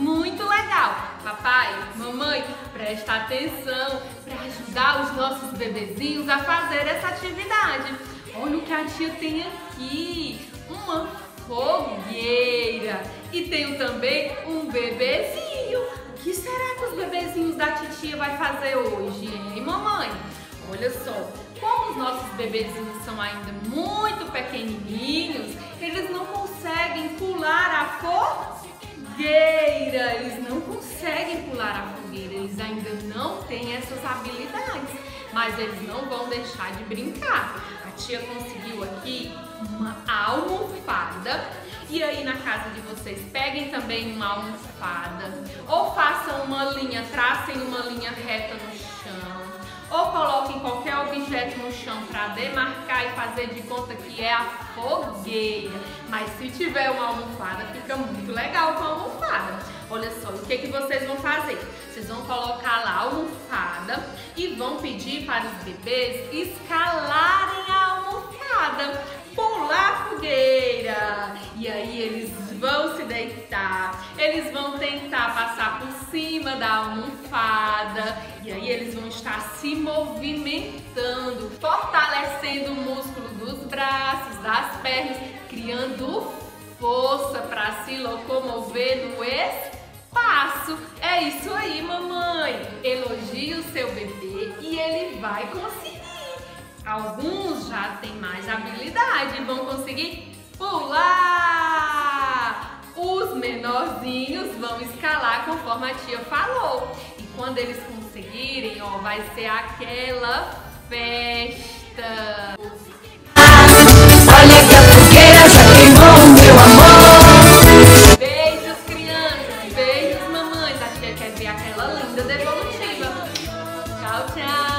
muito legal. Papai, mamãe, presta atenção para ajudar os nossos bebezinhos a fazer essa atividade. Olha o que a tia tem aqui, uma fogueira e tenho também um bebezinho. O que será que os bebezinhos da titia vai fazer hoje, hein, mamãe? Olha só, como os nossos bebezinhos são ainda muito pequenininhos, eles não conseguem pular a fogueira. Eles não conseguem pular a fogueira, eles ainda não têm essas habilidades, mas eles não vão deixar de brincar. A tia conseguiu aqui uma almofada. E aí na casa de vocês, peguem também uma almofada, ou façam uma linha, tracem uma linha reta no chão, ou coloquem qualquer objeto no chão para demarcar e fazer de conta que é a fogueira. Mas se tiver uma almofada, fica muito legal com a almofada. Olha só, o que vocês vão fazer? Vocês vão colocar lá a almofada e vão pedir para os bebês escalarem a almofada, pular a fogueira. E aí eles vão se deitar, eles vão tentar passar por cima da almofada. E aí eles vão estar se movimentando, fortalecendo o músculo dos braços, das pernas, criando força para se locomover no espaço. É isso aí, mamãe. Elogie o seu bebê e ele vai conseguir. Alguns já têm mais habilidade e vão conseguir pular. Os menorzinhos vão escalar conforme a tia falou. E quando eles conseguirem, ó, vai ser aquela festa. Olha que a fogueira já queimou, meu amor. Beijos, crianças. Beijos, mamães. A tia quer ver aquela linda devolutiva. Tchau, tchau.